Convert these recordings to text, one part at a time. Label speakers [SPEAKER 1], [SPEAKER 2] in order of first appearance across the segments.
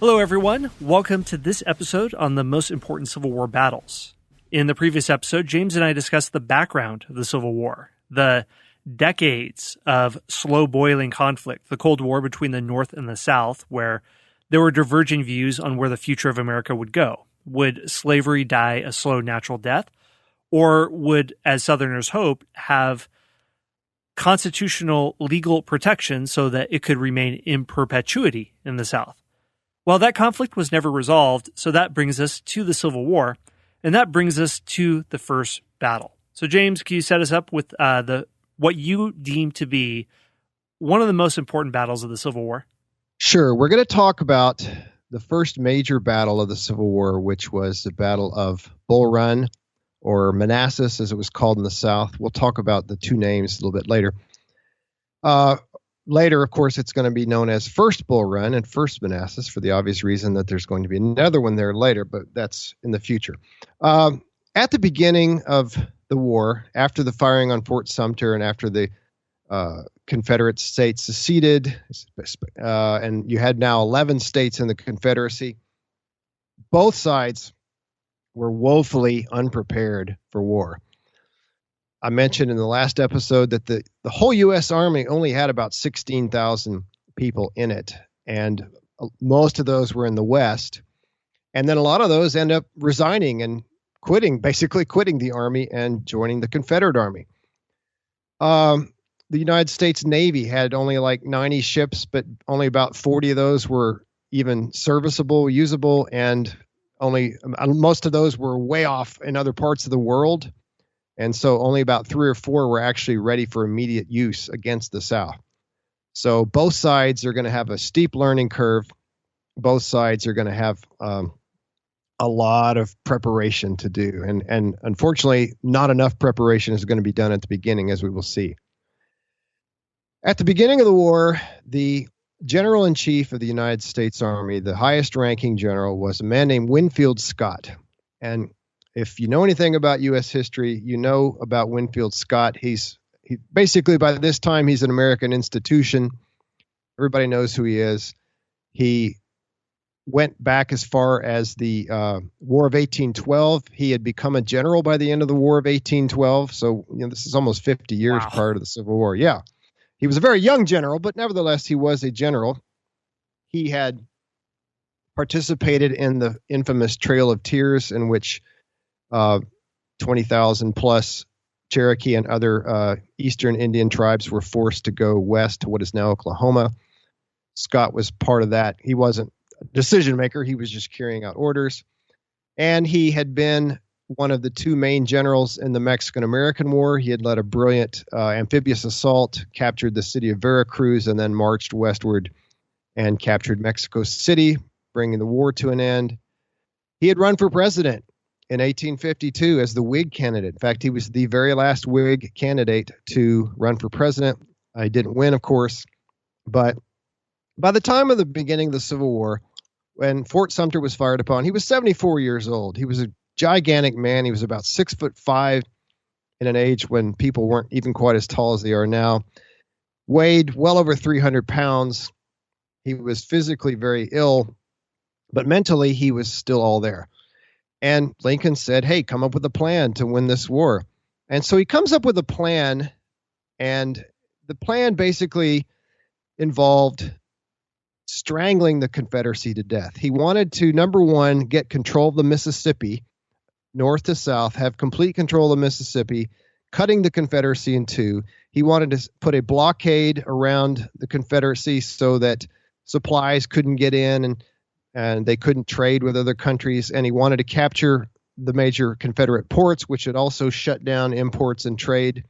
[SPEAKER 1] Hello, everyone. Welcome to this episode on the most important Civil War battles. In the previous episode, James and I discussed the background of the Civil War, the decades of slow-boiling conflict, the Cold War between the North and the South, where there were diverging views on where the future of America would go. Would slavery die a slow natural death, or would, as Southerners hoped, have constitutional legal protection so that it could remain in perpetuity in the South? Well, that conflict was never resolved, so that brings us to the Civil War, and that brings us to the first battle. So, James, can you set us up with what you deem to be one of the most important battles of the Civil War?
[SPEAKER 2] Sure. We're going to talk about the first major battle of the Civil War, which was the Battle of Bull Run, or Manassas, as it was called in the South. We'll talk about the two names a little bit later. Later, of course, it's going to be known as First Bull Run and First Manassas, for the obvious reason that there's going to be another one there later, but that's in the future. At the beginning of the war, after the firing on Fort Sumter and after the Confederate states seceded, and you had now 11 states in the Confederacy, both sides were woefully unprepared for war. I mentioned in the last episode that the whole U.S. Army only had about 16,000 people in it, and most of those were in the West. And then a lot of those end up resigning and basically quitting the Army and joining the Confederate Army. The United States Navy had only like 90 ships, but only about 40 of those were even serviceable, usable, and most of those were way off in other parts of the world. And so only about 3 or 4 were actually ready for immediate use against the South. So both sides are going to have a steep learning curve. Both sides are going to have a lot of preparation to do. And unfortunately, not enough preparation is going to be done at the beginning, as we will see. At the beginning of the war, the General-in-Chief of the United States Army, the highest ranking general, was a man named Winfield Scott. And if you know anything about U.S. history, you know about Winfield Scott. He basically, by this time, he's an American institution. Everybody knows who he is. He went back as far as the War of 1812. He had become a general by the end of the War of 1812. So, this is almost 50 years prior to the Civil War. Yeah. He was a very young general, but nevertheless, he was a general. He had participated in the infamous Trail of Tears, in which 20,000 plus Cherokee and other Eastern Indian tribes were forced to go west to what is now Oklahoma. Scott was part of that. He wasn't a decision maker. He was just carrying out orders. And he had been one of the 2 main generals in the Mexican-American War. He had led a brilliant amphibious assault, captured the city of Veracruz, and then marched westward and captured Mexico City, bringing the war to an end. He had run for president in 1852 as the Whig candidate. In fact, he was the very last Whig candidate to run for president. He didn't win, of course. But by the time of the beginning of the Civil War, when Fort Sumter was fired upon, he was 74 years old. He was a gigantic man. He was about 6'5" in an age when people weren't even quite as tall as they are now. Weighed well over 300 pounds. He was physically very ill, but mentally he was still all there. And Lincoln said, hey, come up with a plan to win this war. And so he comes up with a plan, and the plan basically involved strangling the Confederacy to death. He wanted to, number one, get control of the Mississippi, north to south, have complete control of the Mississippi, cutting the Confederacy in 2. He wanted to put a blockade around the Confederacy so that supplies couldn't get in and they couldn't trade with other countries. And he wanted to capture the major Confederate ports, which had also shut down imports and trade.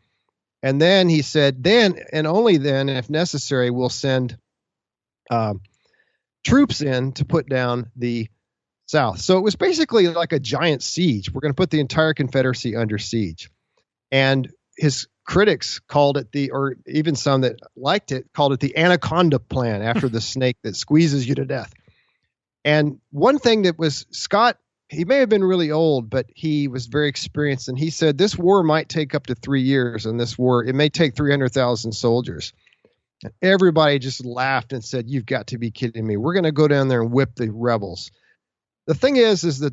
[SPEAKER 2] And then he said, then and only then, if necessary, we'll send troops in to put down the South. So it was basically like a giant siege. We're going to put the entire Confederacy under siege. And his critics called it or even some that liked it, called it the Anaconda Plan, after the snake that squeezes you to death. And one thing that was Scott, he may have been really old, but he was very experienced. And he said, this war might take up to 3 years. And this war, it may take 300,000 soldiers. Everybody just laughed and said, "You've got to be kidding me. We're going to go down there and whip the rebels." The thing is that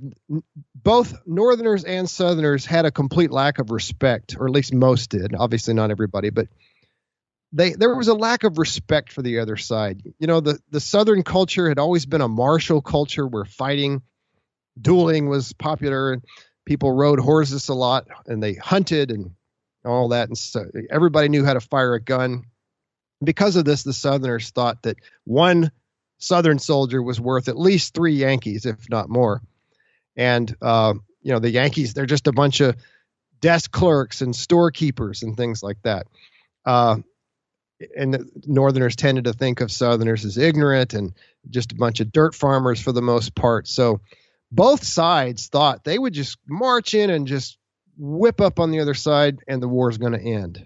[SPEAKER 2] both Northerners and Southerners had a complete lack of respect, or at least most did. Obviously not everybody, but there was a lack of respect for the other side. You know, the Southern culture had always been a martial culture where dueling was popular, and people rode horses a lot, and they hunted and all that. And so everybody knew how to fire a gun. Because of this, the Southerners thought that one Southern soldier was worth at least 3 Yankees, if not more. And, the Yankees, they're just a bunch of desk clerks and storekeepers and things like that. And the Northerners tended to think of Southerners as ignorant and just a bunch of dirt farmers for the most part. So both sides thought they would just march in and just whip up on the other side and the war is going to end.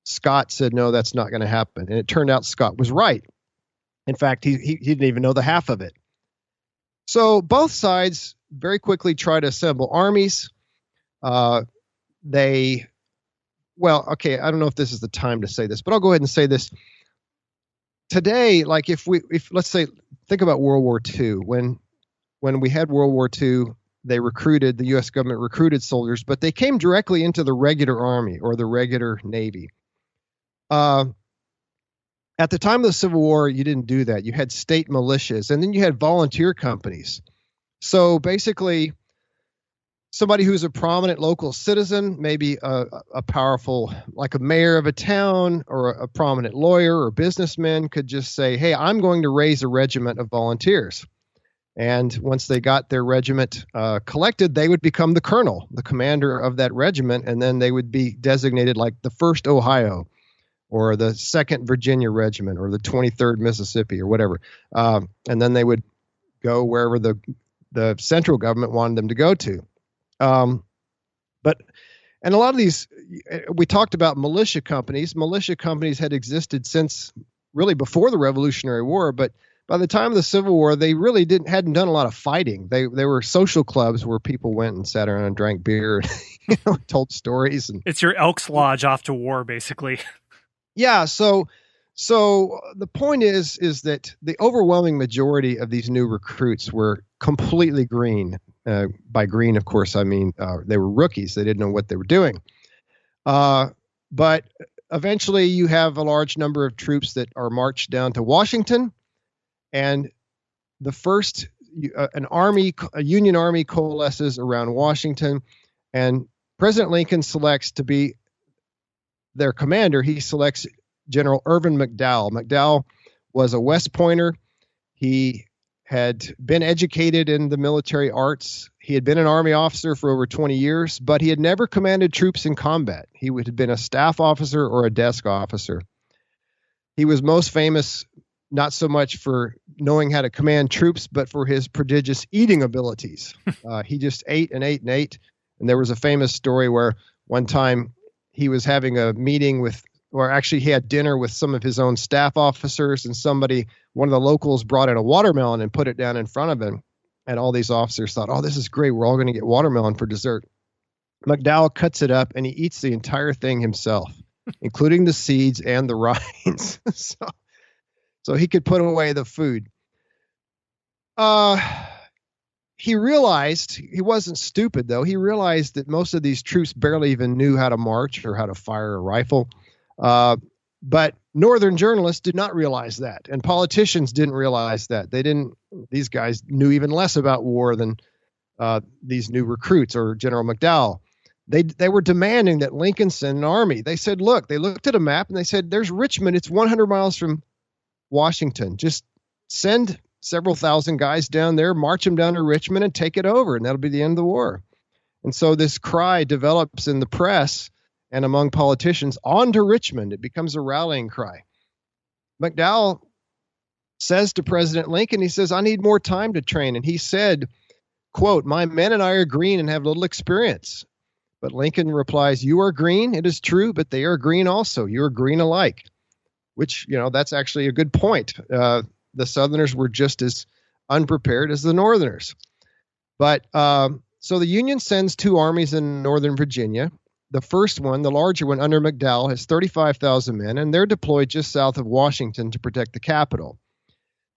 [SPEAKER 2] Scott said, no, that's not going to happen. And it turned out Scott was right. In fact, he didn't even know the half of it. So both sides very quickly tried to assemble armies. I don't know if this is the time to say this, but I'll go ahead and say this. Today, like if let's say, think about World War II. When we had World War II, the U.S. government recruited soldiers, but they came directly into the regular army or the regular Navy. At the time of the Civil War, you didn't do that. You had state militias, and then you had volunteer companies. So basically, somebody who's a prominent local citizen, maybe a powerful, like a mayor of a town or a prominent lawyer or businessman, could just say, hey, I'm going to raise a regiment of volunteers. And once they got their regiment collected, they would become the colonel, the commander of that regiment, and then they would be designated like the 1st Ohio or the 2nd Virginia Regiment or the 23rd Mississippi or whatever. And then they would go wherever the central government wanted them to go to. And a lot of these, we talked about militia companies. Militia companies had existed since really before the Revolutionary War, but by the time of the Civil War, they really hadn't done a lot of fighting. They were social clubs where people went and sat around and drank beer and told stories. And
[SPEAKER 1] it's your Elks Lodge off to war, basically. Yeah.
[SPEAKER 2] So the point is that the overwhelming majority of these new recruits were completely green. By green, of course, I mean they were rookies. They didn't know what they were doing. But eventually you have a large number of troops that are marched down to Washington. And the first, a Union Army coalesces around Washington, and President Lincoln selects to be their commander. He selects General Irvin McDowell. McDowell was a West Pointer. He had been educated in the military arts. He had been an Army officer for over 20 years, but he had never commanded troops in combat. He would have been a staff officer or a desk officer. He was most famous not so much for knowing how to command troops, but for his prodigious eating abilities. He just ate and ate and ate. And there was a famous story where one time he was having a meeting he had dinner with some of his own staff officers, and one of the locals brought in a watermelon and put it down in front of him. And all these officers thought, oh, this is great. We're all going to get watermelon for dessert. McDowell cuts it up and he eats the entire thing himself, including the seeds and the rinds. So he could put away the food. He realized, he wasn't stupid though, he realized that most of these troops barely even knew how to march or how to fire a rifle. But Northern journalists did not realize that, and politicians didn't realize that. These guys knew even less about war than these new recruits or General McDowell. They were demanding that Lincoln send an army. They said, look, they looked at a map and they said, there's Richmond. It's 100 miles from Washington. Just send several thousand guys down there, march them down to Richmond and take it over. And that'll be the end of the war. And so this cry develops in the press and among politicians, on to Richmond. It becomes a rallying cry. McDowell says to President Lincoln, he says, I need more time to train. And he said, quote, my men and I are green and have little experience. But Lincoln replies, you are green. It is true, but they are green also. You are green alike. Which, that's actually a good point. The Southerners were just as unprepared as the Northerners. But so the Union sends 2 armies in Northern Virginia. the first one, the larger one under McDowell, has 35,000 men, and they're deployed just south of Washington to protect the capital.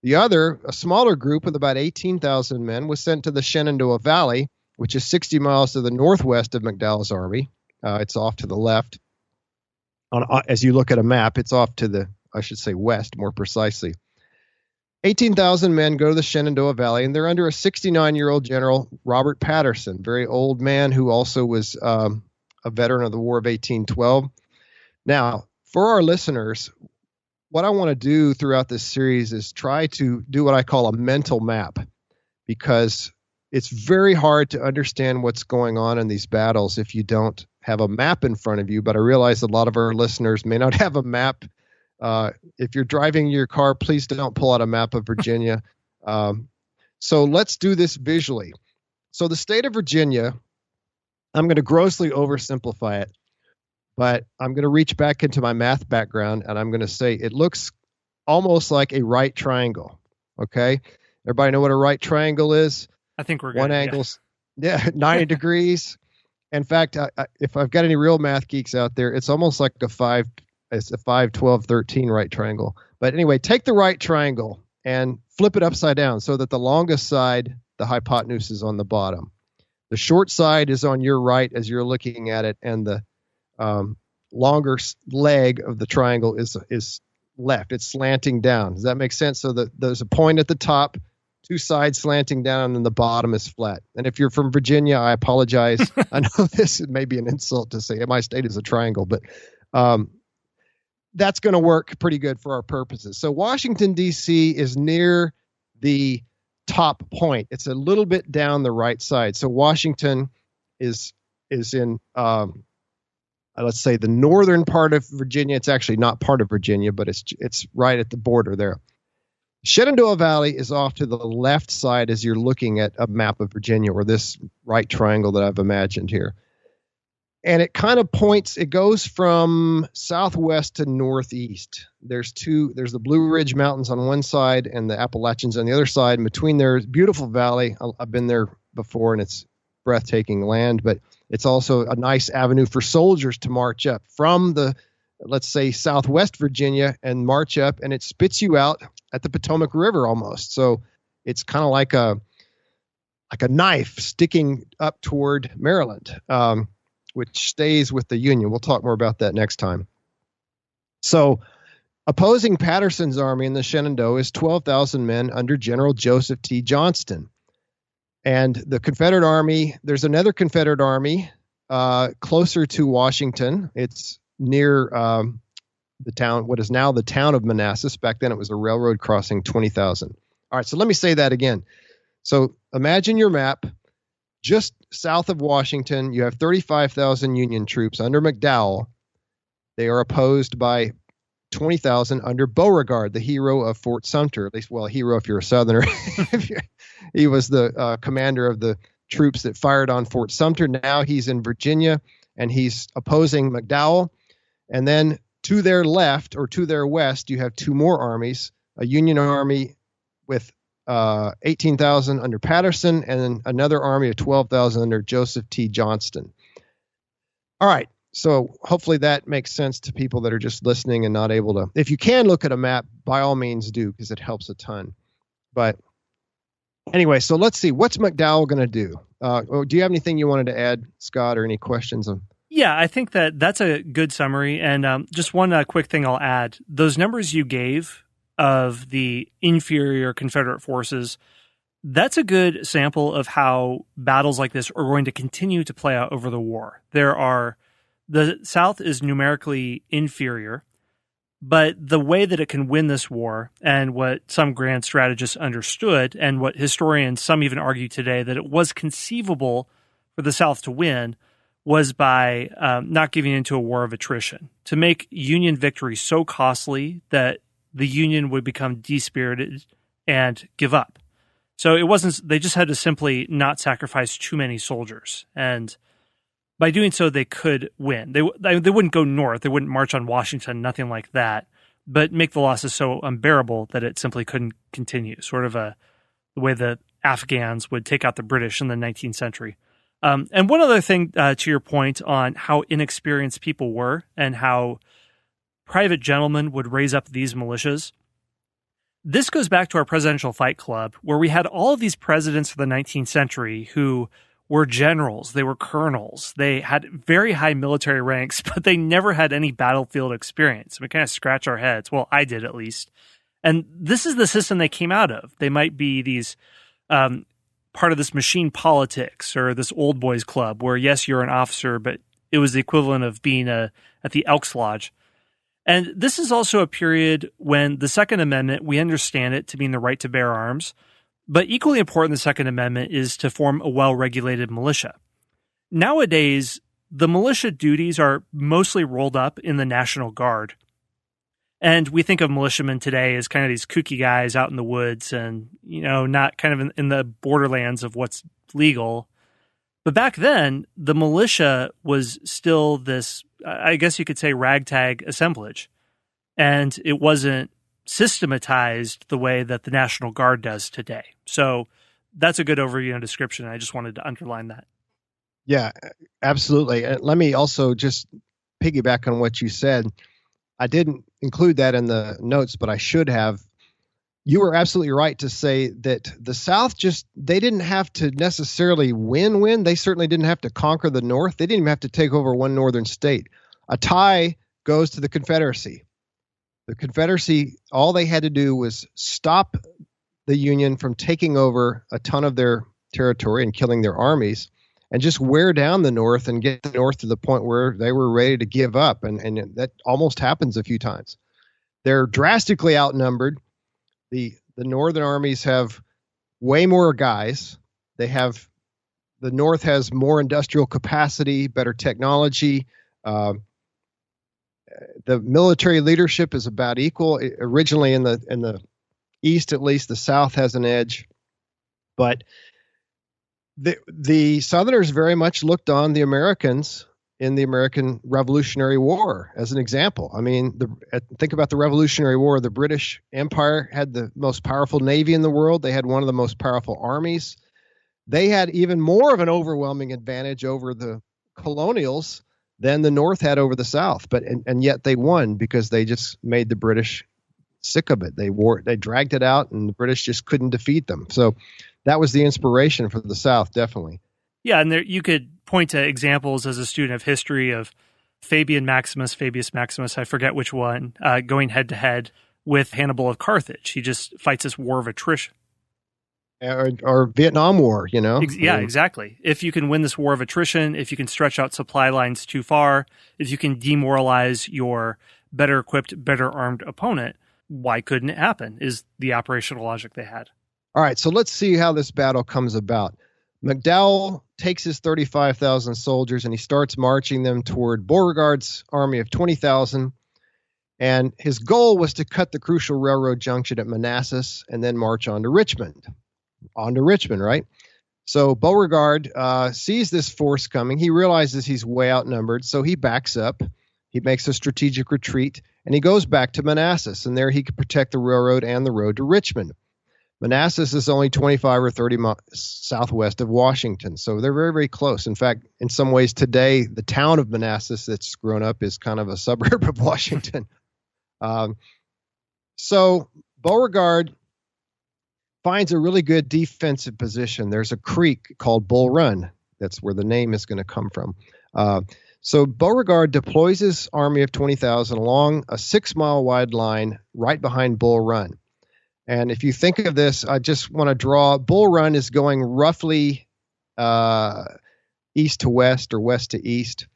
[SPEAKER 2] The other, a smaller group with about 18,000 men, was sent to the Shenandoah Valley, which is 60 miles to the northwest of McDowell's army. It's off to the left. As you look at a map, it's off to the, I should say, west, more precisely. 18,000 men go to the Shenandoah Valley, and they're under a 69-year-old General Robert Patterson, very old man who also was a veteran of the War of 1812. Now, for our listeners, what I want to do throughout this series is try to do what I call a mental map, because it's very hard to understand what's going on in these battles if you don't have a map in front of you. But I realize a lot of our listeners may not have a map. If you're driving your car, please don't pull out a map of Virginia. So let's do this visually. So the state of Virginia, I'm going to grossly oversimplify it, but I'm going to reach back into my math background, and I'm going to say it looks almost like a right triangle. Okay? Everybody know what a right triangle is?
[SPEAKER 1] I think we're good.
[SPEAKER 2] One angle's 90 degrees. In fact, if I've got any real math geeks out there, it's almost like it's a 5, 12, 13 right triangle. But anyway, take the right triangle and flip it upside down so that the longest side, the hypotenuse, is on the bottom. The short side is on your right as you're looking at it, and the longer leg of the triangle is left. It's slanting down. Does that make sense? So there's a point at the top, two sides slanting down, and the bottom is flat. And if you're from Virginia, I apologize. I know this may be an insult to say my state is a triangle, but that's going to work pretty good for our purposes. So Washington, D.C. is near the top point. It's a little bit down the right side. So Washington is in, let's say, the northern part of Virginia. It's actually not part of Virginia, but it's right at the border there. Shenandoah Valley is off to the left side as you're looking at a map of Virginia, or this right triangle that I've imagined here. And it kind of points, it goes from southwest to northeast. There's the Blue Ridge Mountains on one side and the Appalachians on the other side. And between there is a beautiful valley. I've been there before, and it's breathtaking land, but it's also a nice avenue for soldiers to march up from the, let's say, southwest Virginia, and march up, and it spits you out at the Potomac River almost. So it's kind of like a knife sticking up toward Maryland, which stays with the Union. We'll talk more about that next time. So opposing Patterson's army in the Shenandoah is 12,000 men under General Joseph T. Johnston. And the Confederate Army, there's another Confederate Army closer to Washington. It's near the town, what is now the town of Manassas. Back then it was a railroad crossing, 20,000. All right, so let me say that again. So imagine your map. Just south of Washington, you have 35,000 Union troops under McDowell. They are opposed by 20,000 under Beauregard, the hero of Fort Sumter. At least, well, a hero if you're a Southerner. He was the commander of the troops that fired on Fort Sumter. Now he's in Virginia, and he's opposing McDowell. And then to their left, or to their west, you have two more armies, a Union army with 18,000 under Patterson, and then another army of 12,000 under Joseph T. Johnston. All right. So hopefully that makes sense to people that are just listening and not able to. If you can look at a map, by all means do, because it helps a ton. But anyway, so let's see. What's McDowell going to do? Do you have anything you wanted to add, Scott, or any questions?
[SPEAKER 1] Yeah, I think that's a good summary. And just one quick thing I'll add. Those numbers you gave of the inferior Confederate forces, that's a good sample of how battles like this are going to continue to play out over the war. The South is numerically inferior, but the way that it can win this war, and what some grand strategists understood, and what historians, some even argue today, that it was conceivable for the South to win, was by not giving into a war of attrition, to make Union victory so costly that the Union would become dispirited and give up. So it wasn't, they just had to simply not sacrifice too many soldiers. And by doing so, they could win. They wouldn't go north. They wouldn't march on Washington, nothing like that, but make the losses so unbearable that it simply couldn't continue, sort of the way the Afghans would take out the British in the 19th century. And one other thing to your point on how inexperienced people were and how private gentlemen would raise up these militias. This goes back to our presidential fight club, where we had all of these presidents of the 19th century who were generals, they were colonels, they had very high military ranks, but they never had any battlefield experience. We kind of scratch our heads. Well, I did at least. And this is the system they came out of. They might be these part of this machine politics or this old boys club where, yes, you're an officer, but it was the equivalent of being at the Elks Lodge. And this is also a period when the Second Amendment, we understand it to mean the right to bear arms, but equally important, the Second Amendment is to form a well-regulated militia. Nowadays, the militia duties are mostly rolled up in the National Guard. And we think of militiamen today as kind of these kooky guys out in the woods and, not kind of in the borderlands of what's legal. But back then, the militia was still this, I guess you could say, ragtag assemblage. And it wasn't systematized the way that the National Guard does today. So that's a good overview and description. I just wanted to underline that.
[SPEAKER 2] Yeah, absolutely. Let me also just piggyback on what you said. I didn't include that in the notes, but I should have. You were absolutely right to say that the South they didn't have to necessarily win. They certainly didn't have to conquer the North. They didn't even have to take over one northern state. A tie goes to the Confederacy. The Confederacy, all they had to do was stop the Union from taking over a ton of their territory and killing their armies, and just wear down the North and get the North to the point where they were ready to give up. And that almost happens a few times. They're drastically outnumbered. The Northern armies have way more guys. The North has more industrial capacity, better technology. The military leadership is about equal. Originally in the East, at least, the South has an edge. But the Southerners very much looked on the Americans in the American Revolutionary War as an example. I mean, think about the Revolutionary War. The British Empire had the most powerful navy in the world. They had one of the most powerful armies. They had even more of an overwhelming advantage over the colonials than the North had over the South. And yet they won because they just made the British sick of it. They dragged it out, and the British just couldn't defeat them. So that was the inspiration for the South, definitely.
[SPEAKER 1] Yeah, and you could point to examples as a student of history of Fabius Maximus, I forget which one, going head-to-head with Hannibal of Carthage. He just fights this war of attrition.
[SPEAKER 2] Or Vietnam War,
[SPEAKER 1] Yeah, exactly. If you can win this war of attrition, if you can stretch out supply lines too far, if you can demoralize your better equipped, better armed opponent, why couldn't it happen is the operational logic they had.
[SPEAKER 2] All right, so let's see how this battle comes about. McDowell takes his 35,000 soldiers and he starts marching them toward Beauregard's army of 20,000. And his goal was to cut the crucial railroad junction at Manassas and then march on to Richmond. Right? So Beauregard sees this force coming. He realizes he's way outnumbered, so he backs up. He makes a strategic retreat, and he goes back to Manassas, and there he could protect the railroad and the road to Richmond. Manassas is only 25 or 30 miles southwest of Washington, so they're very, very close. In fact, in some ways today, the town of Manassas that's grown up is kind of a suburb of Washington. So Beauregard finds a really good defensive position. There's a creek called Bull Run. That's where the name is going to come from. So Beauregard deploys his army of 20,000 along a 6-mile wide line right behind Bull Run. And if you think of this, I just want to draw, Bull Run is going roughly east to west or west to east.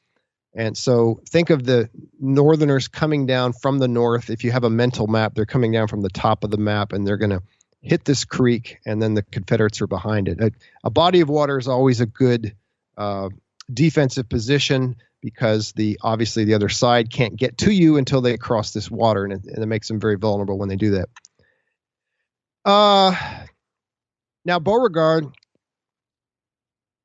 [SPEAKER 2] And so think of the Northerners coming down from the north. If you have a mental map, they're coming down from the top of the map, and they're going to hit this creek, and then the Confederates are behind it. A body of water is always a good defensive position because obviously the other side can't get to you until they cross this water, and it makes them very vulnerable when they do that. Now Beauregard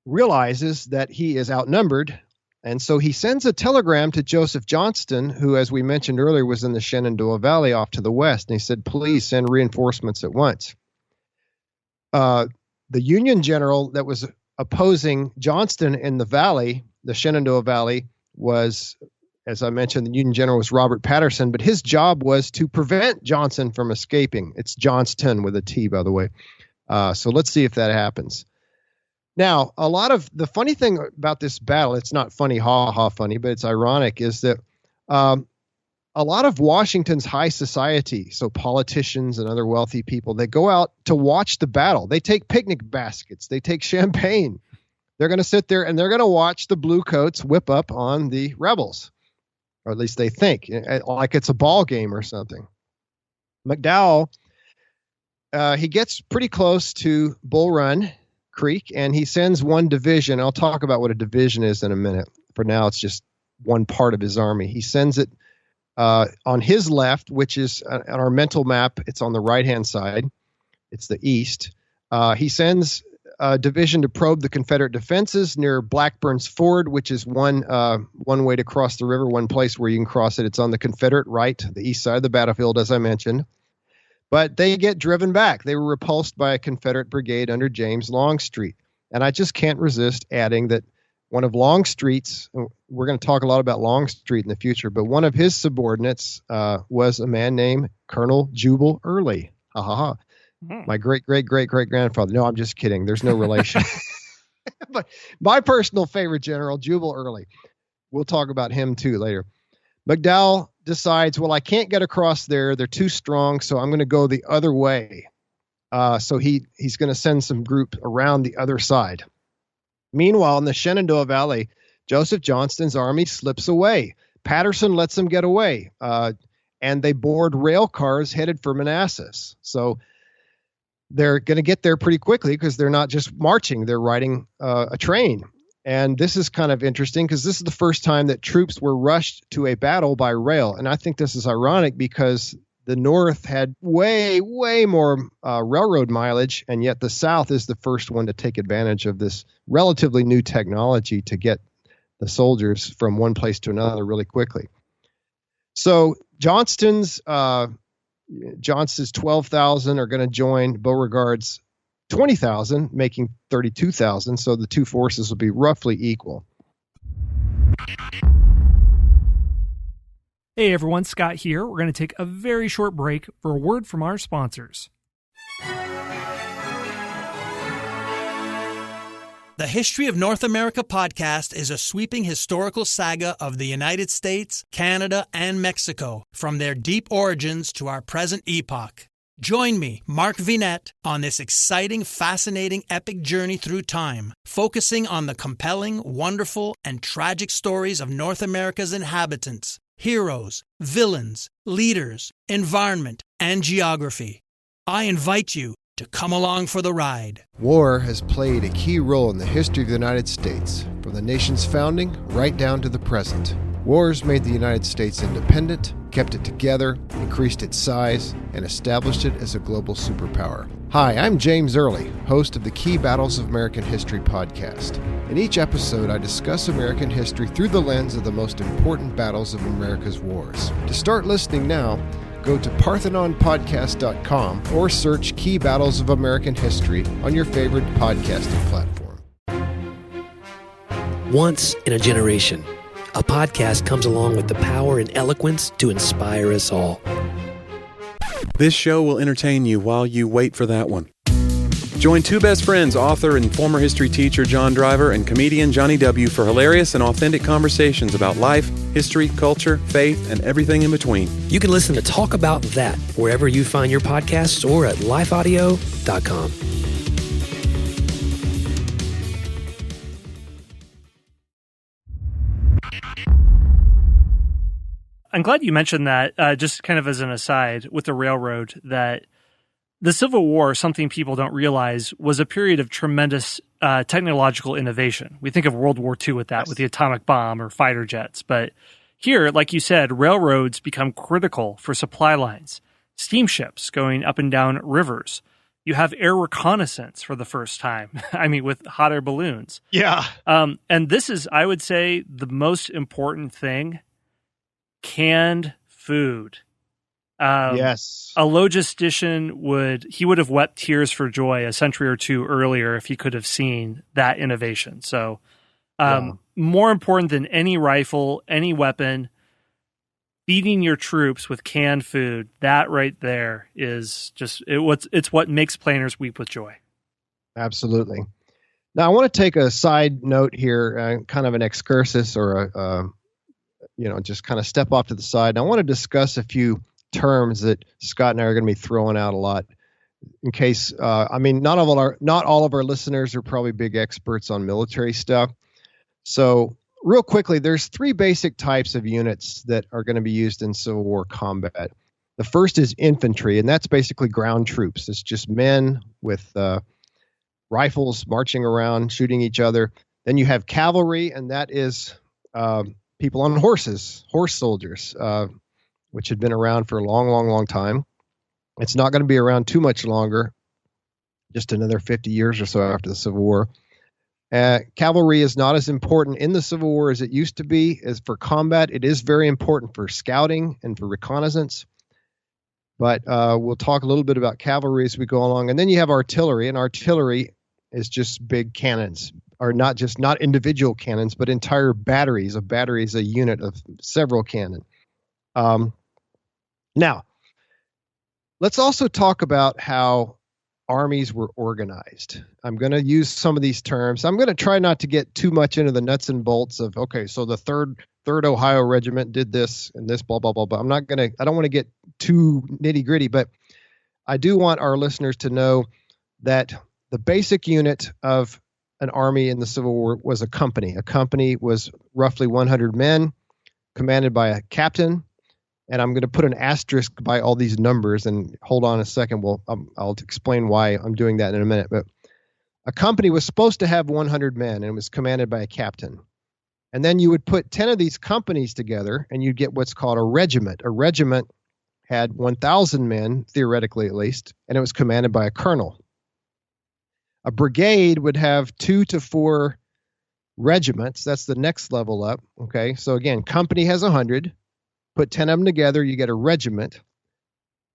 [SPEAKER 2] realizes that he is outnumbered, and so he sends a telegram to Joseph Johnston, who, as we mentioned earlier, was in the Shenandoah Valley off to the west, and he said, please send reinforcements at once. The Union general that was opposing Johnston in the valley, the Shenandoah Valley, was, as I mentioned, the Union general was Robert Patterson, but his job was to prevent Johnson from escaping. It's Johnston with a T, by the way. So let's see if that happens. Now, a lot of the funny thing about this battle, it's not funny, funny, but it's ironic, is that a lot of Washington's high society, so politicians and other wealthy people, they go out to watch the battle. They take picnic baskets. They take champagne. They're going to sit there and they're going to watch the bluecoats whip up on the rebels, or at least they think, like it's a ball game or something. McDowell, he gets pretty close to Bull Run Creek, and he sends one division. I'll talk about what a division is in a minute. For now, it's just one part of his army. He sends it on his left, which is on our mental map. It's on the right-hand side. It's the east. He sends a division to probe the Confederate defenses near Blackburn's Ford, which is one way to cross the river, one place where you can cross it. It's on the Confederate right, the east side of the battlefield, as I mentioned. But they get driven back. They were repulsed by a Confederate brigade under James Longstreet. And I just can't resist adding that one of Longstreet's, we're going to talk a lot about Longstreet in the future, but one of his subordinates was a man named Colonel Jubal Early. Ha ha ha. My great-great-great-great-grandfather. No, I'm just kidding. There's no relation. But my personal favorite general, Jubal Early. We'll talk about him too later. McDowell decides, well, I can't get across there. They're too strong, so I'm going to go the other way. So he's going to send some group around the other side. Meanwhile, in the Shenandoah Valley, Joseph Johnston's army slips away. Patterson lets them get away, and they board rail cars headed for Manassas. So they're going to get there pretty quickly because they're not just marching, they're riding a train. And this is kind of interesting because this is the first time that troops were rushed to a battle by rail. And I think this is ironic because the North had way, way more railroad mileage, and yet the South is the first one to take advantage of this relatively new technology to get the soldiers from one place to another really quickly. So Johnston's 12,000 are going to join Beauregard's 20,000, making 32,000. So the two forces will be roughly equal.
[SPEAKER 1] Hey everyone, Scott here. We're going to take a very short break for a word from our sponsors.
[SPEAKER 3] The History of North America podcast is a sweeping historical saga of the United States, Canada, and Mexico, from their deep origins to our present epoch. Join me, Mark Vinette, on this exciting, fascinating, epic journey through time, focusing on the compelling, wonderful, and tragic stories of North America's inhabitants, heroes, villains, leaders, environment, and geography. I invite you to come along for the ride.
[SPEAKER 2] War has played a key role in the history of the United States, from the nation's founding right down to the present. Wars made the United States independent, kept it together, increased its size, and established it as a global superpower. Hi, I'm James Early, host of the Key Battles of American History podcast. In each episode, I discuss American history through the lens of the most important battles of America's wars. To start listening now, go to parthenonpodcast.com or search Key Battles of American History on your favorite podcasting platform.
[SPEAKER 4] Once in a generation, a podcast comes along with the power and eloquence to inspire us all.
[SPEAKER 5] This show will entertain you while you wait for that one. Join two best friends, author and former history teacher John Driver and comedian Johnny W. for hilarious and authentic conversations about life, history, culture, faith, and everything in between.
[SPEAKER 4] You can listen to Talk About That wherever you find your podcasts or at lifeaudio.com.
[SPEAKER 1] I'm glad you mentioned that, just kind of as an aside, with the railroad, that the Civil War, something people don't realize, was a period of tremendous technological innovation. We think of World War II with that, with the atomic bomb or fighter jets. But here, like you said, railroads become critical for supply lines, steamships going up and down rivers. You have air reconnaissance for the first time. I mean, with hot air balloons.
[SPEAKER 2] Yeah.
[SPEAKER 1] And this is, I would say, the most important thing. Canned food.
[SPEAKER 2] Yes.
[SPEAKER 1] A logistician would have wept tears for joy a century or two earlier if he could have seen that innovation. So, more important than any rifle, any weapon, feeding your troops with canned food, that right there is just it's what makes planners weep with joy.
[SPEAKER 2] Absolutely. Now, I want to take a side note here, kind of an excursus or just kind of step off to the side. And I want to discuss a few terms that Scott and I are going to be throwing out a lot in case, not all of our listeners are probably big experts on military stuff. So real quickly, there's three basic types of units that are going to be used in Civil War combat. The first is infantry, and that's basically ground troops. It's just men with rifles marching around, shooting each other. Then you have cavalry, and that is people on horses, horse soldiers, which had been around for a long, long, long time. It's not going to be around too much longer, just another 50 years or so after the Civil War. Cavalry is not as important in the Civil War as it used to be. As for combat, it is very important for scouting and for reconnaissance. But we'll talk a little bit about cavalry as we go along. And then you have artillery, and artillery is just big cannons, or not individual cannons, but entire batteries. A battery is a unit of several cannon. Now, let's also talk about how armies were organized. I'm going to use some of these terms. I'm going to try not to get too much into the nuts and bolts of, okay, so the third Ohio Regiment did this and this, blah, blah, blah, blah. I don't want to get too nitty gritty, but I do want our listeners to know that the basic unit of an army in the Civil War was a company. A company was roughly 100 men commanded by a captain. And I'm going to put an asterisk by all these numbers, and hold on a second. I'll explain why I'm doing that in a minute. But a company was supposed to have 100 men, and it was commanded by a captain. And then you would put 10 of these companies together, and you'd get what's called a regiment. A regiment had 1,000 men, theoretically at least, and it was commanded by a colonel. A brigade would have 2 to 4 regiments. That's the next level up. Okay, so again, company has 100. Put 10 of them together, you get a regiment.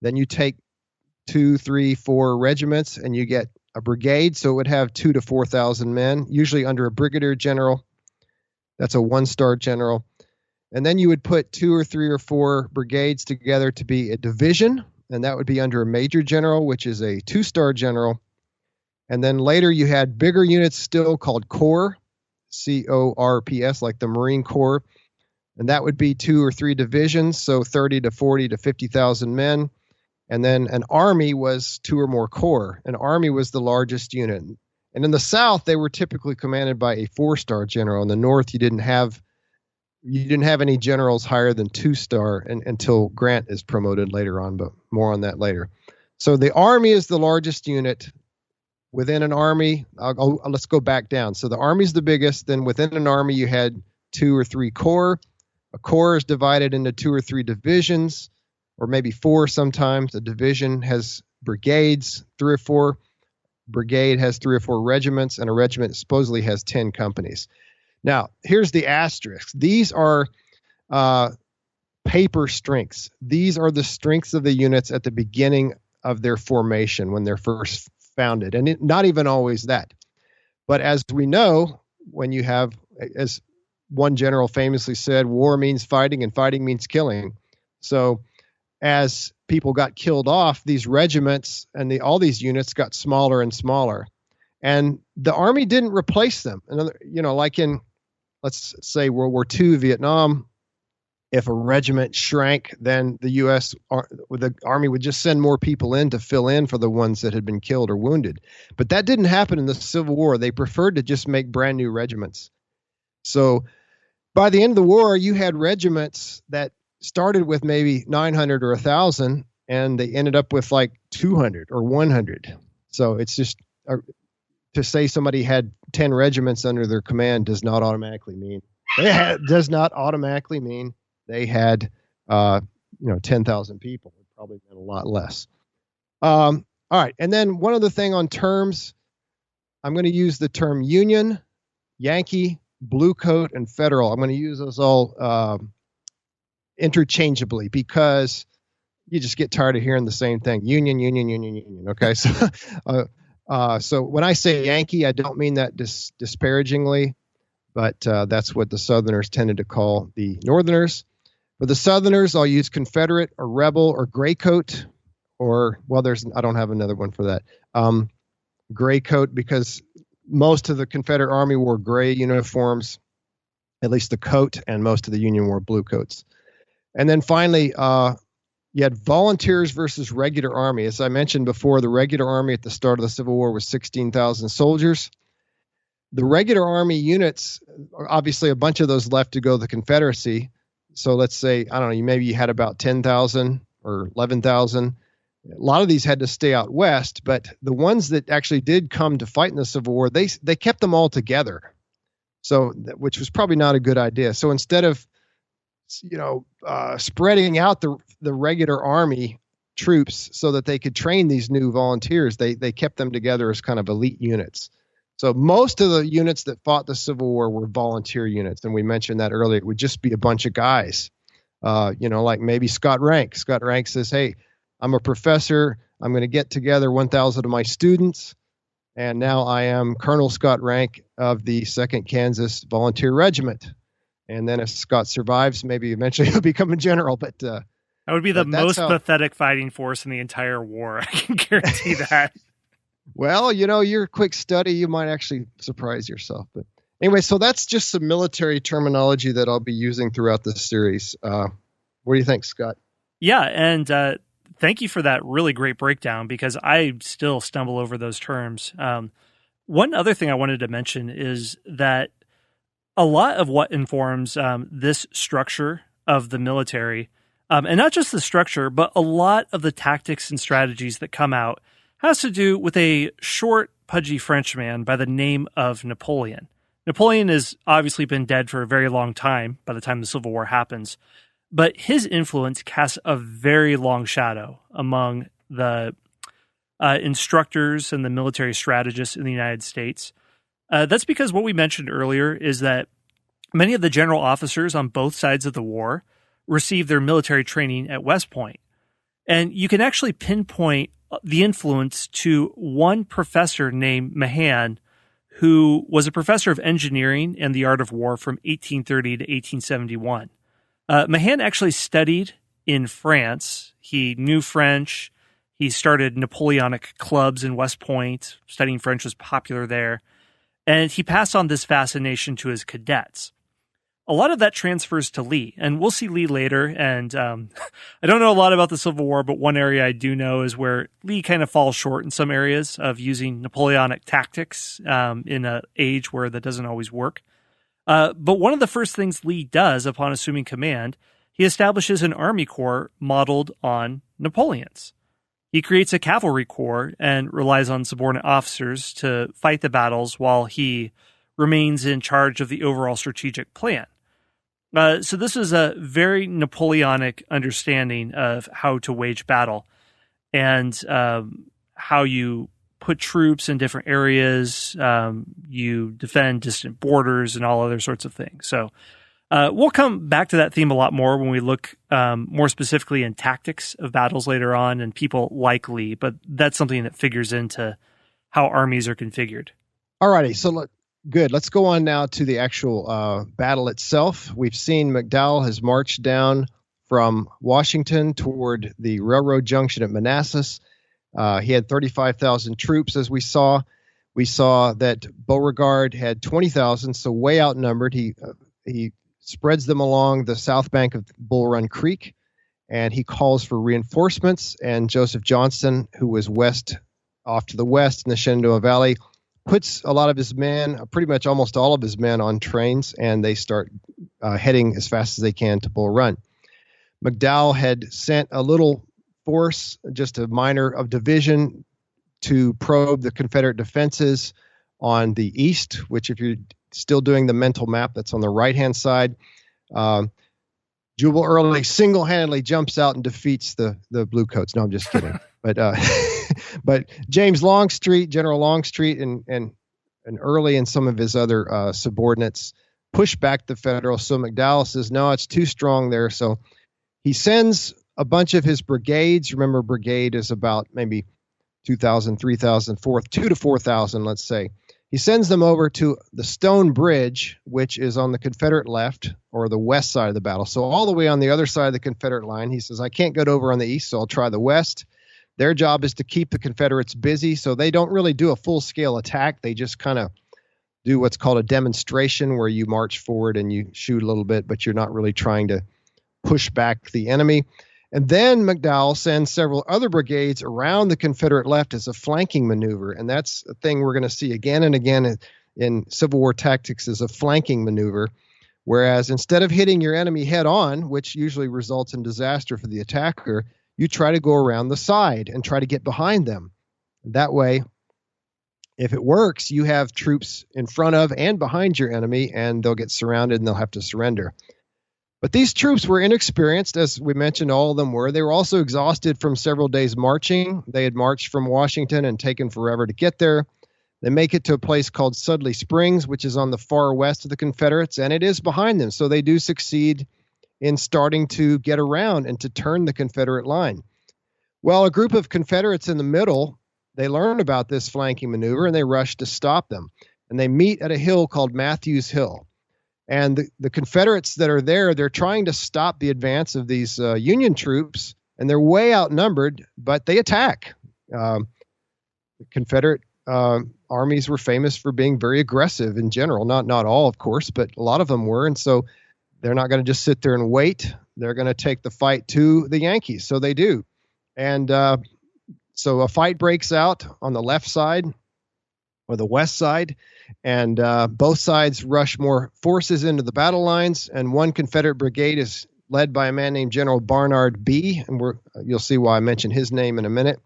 [SPEAKER 2] Then you take 2, 3, 4 regiments, and you get a brigade. So it would have 2,000 to 4,000 men, usually under a brigadier general. That's a 1-star general. And then you would put 2 or 3 or 4 brigades together to be a division, and that would be under a major general, which is a 2-star general. And then later you had bigger units still called corps, C-O-R-P-S, like the Marine Corps. And that would be 2 or 3 divisions, so 30 to 40 to 50,000 men. And then an army was 2 or more corps. An army was the largest unit. And in the South, they were typically commanded by a 4-star general. In the North, you didn't have any generals higher than 2-star until Grant is promoted later on, but more on that later. So the army is the largest unit. Within an army, let's go back down. So the army is the biggest. Then within an army, you had 2 or 3 corps. A corps is divided into 2 or 3 divisions, or maybe 4 sometimes. A division has brigades, 3 or 4. Brigade has 3 or 4 regiments, and a regiment supposedly has 10 companies. Now, here's the asterisk. These are paper strengths. These are the strengths of the units at the beginning of their formation when they're first founded, and not even always that. But as we know, when you have, as one general famously said, war means fighting and fighting means killing. So as people got killed off, these regiments and all these units got smaller and smaller. And the Army didn't replace them. Like in, let's say, World War II, Vietnam, if a regiment shrank, then the Army would just send more people in to fill in for the ones that had been killed or wounded. But that didn't happen in the Civil War. They preferred to just make brand new regiments. So by the end of the war, you had regiments that started with maybe 900 or 1,000, and they ended up with like 200 or 100. So it's just to say somebody had 10 regiments under their command does not automatically mean they had 10,000 people. It probably meant a lot less. All right, and then one other thing on terms, I'm going to use the term Union, Yankee, Blue Coat, and Federal. I'm going to use those all interchangeably because you just get tired of hearing the same thing. Union, union, union, union. Okay. So when I say Yankee, I don't mean that disparagingly, but that's what the Southerners tended to call the Northerners. For the Southerners, I'll use Confederate or Rebel or Gray Coat, or, well, I don't have another one for that. Gray Coat, because most of the Confederate Army wore gray uniforms, at least the coat, and most of the Union wore blue coats. And then finally, you had volunteers versus regular army. As I mentioned before, the regular army at the start of the Civil War was 16,000 soldiers. The regular army units, obviously a bunch of those left to go to the Confederacy. So let's say, I don't know, maybe you had about 10,000 or 11,000. A lot of these had to stay out west, but the ones that actually did come to fight in the Civil War, they kept them all together. So, which was probably not a good idea. So instead of, spreading out the regular army troops so that they could train these new volunteers, they kept them together as kind of elite units. So most of the units that fought the Civil War were volunteer units. And we mentioned that earlier. It would just be a bunch of guys, like maybe Scott Rank. Scott Rank says, hey, I'm a professor. I'm going to get together 1,000 of my students. And now I am Colonel Scott Rank of the 2nd Kansas Volunteer Regiment. And then if Scott survives, maybe eventually he'll become a general. But that
[SPEAKER 1] would be the most pathetic fighting force in the entire war. I can guarantee that.
[SPEAKER 2] Well, your quick study, you might actually surprise yourself. But anyway, so that's just some military terminology that I'll be using throughout this series. What do you think, Scott?
[SPEAKER 1] Yeah, and thank you for that really great breakdown, because I still stumble over those terms. One other thing I wanted to mention is that a lot of what informs this structure of the military, and not just the structure, but a lot of the tactics and strategies that come out, has to do with a short, pudgy Frenchman by the name of Napoleon. Napoleon has obviously been dead for a very long time by the time the Civil War happens, but his influence casts a very long shadow among the instructors and the military strategists in the United States. That's because what we mentioned earlier is that many of the general officers on both sides of the war received their military training at West Point. And you can actually pinpoint the influence to one professor named Mahan, who was a professor of engineering and the art of war from 1830 to 1871. Mahan actually studied in France. He knew French. He started Napoleonic clubs in West Point. Studying French was popular there. And he passed on this fascination to his cadets. A lot of that transfers to Lee, and we'll see Lee later. And I don't know a lot about the Civil War, but one area I do know is where Lee kind of falls short in some areas of using Napoleonic tactics in an age where that doesn't always work. But one of the first things Lee does upon assuming command, he establishes an army corps modeled on Napoleon's. He creates a cavalry corps and relies on subordinate officers to fight the battles while he remains in charge of the overall strategic plan. So this is a very Napoleonic understanding of how to wage battle and how you put troops in different areas, you defend distant borders and all other sorts of things. So we'll come back to that theme a lot more when we look more specifically in tactics of battles later on and people like Lee, but that's something that figures into how armies are configured.
[SPEAKER 2] All righty, so good. Let's go on now to the actual battle itself. We've seen McDowell has marched down from Washington toward the railroad junction at Manassas. He had 35,000 troops, as we saw. We saw that Beauregard had 20,000, so way outnumbered. He spreads them along the south bank of Bull Run Creek, and he calls for reinforcements. And Joseph Johnston, who was off to the west in the Shenandoah Valley, puts a lot of his men, pretty much almost all of his men, on trains, and they start heading as fast as they can to Bull Run. McDowell had sent a little force, just a minor of division, to probe the Confederate defenses on the east, which if you're still doing the mental map, that's on the right-hand side. Jubal Early single-handedly jumps out and defeats the Bluecoats. No, I'm just kidding. But James Longstreet, General Longstreet, and Early and some of his other subordinates push back the Federals. So McDowell says, no, it's too strong there. So he sends a bunch of his brigades. Remember, brigade is about maybe 2,000, 3,000, 2 to 4,000, let's say. He sends them over to the Stone Bridge, which is on the Confederate left or the west side of the battle. So all the way on the other side of the Confederate line. He says, I can't get over on the east, so I'll try the west. Their job is to keep the Confederates busy, so they don't really do a full-scale attack. They just kind of do what's called a demonstration, where you march forward and you shoot a little bit, but you're not really trying to push back the enemy. And then McDowell sends several other brigades around the Confederate left as a flanking maneuver. And that's a thing we're going to see again and again in Civil War tactics, is a flanking maneuver. Whereas instead of hitting your enemy head on, which usually results in disaster for the attacker, you try to go around the side and try to get behind them. That way, if it works, you have troops in front of and behind your enemy, and they'll get surrounded and they'll have to surrender. But these troops were inexperienced, as we mentioned, all of them were. They were also exhausted from several days marching. They had marched from Washington and taken forever to get there. They make it to a place called Sudley Springs, which is on the far west of the Confederates, and it is behind them. So they do succeed in starting to get around and to turn the Confederate line. Well, a group of Confederates in the middle, they learn about this flanking maneuver, and they rush to stop them. And they meet at a hill called Matthews Hill. And the Confederates that are there, they're trying to stop the advance of these Union troops, and they're way outnumbered, but they attack. The Confederate armies were famous for being very aggressive in general. Not all, of course, but a lot of them were. And so they're not going to just sit there and wait. They're going to take the fight to the Yankees. So they do. And so a fight breaks out on the left side or the west side. And both sides rush more forces into the battle lines, and one Confederate brigade is led by a man named General Barnard B., and you'll see why I mention his name in a minute.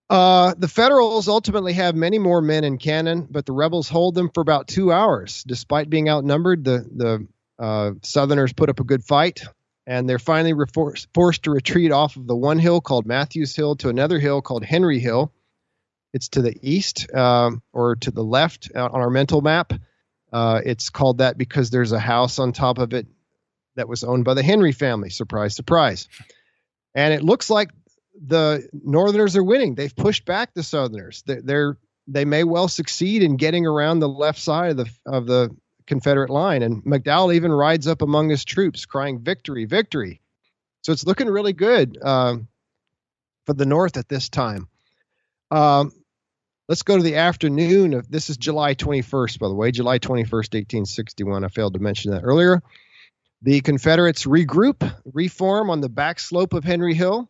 [SPEAKER 2] The Federals ultimately have many more men and cannon, but the rebels hold them for about 2 hours. Despite being outnumbered, the Southerners put up a good fight, and they're finally forced to retreat off of the one hill called Matthews Hill to another hill called Henry Hill. It's to the east or to the left on our mental map. It's called that because there's a house on top of it that was owned by the Henry family. Surprise, surprise. And it looks like the Northerners are winning. They've pushed back the Southerners. They may well succeed in getting around the left side of the Confederate line. And McDowell even rides up among his troops crying, "Victory, victory." So it's looking really good for the North at this time. Let's go to the afternoon of, this is July 21st, by the way, July 21st, 1861. I failed to mention that earlier. The Confederates regroup, reform on the back slope of Henry Hill,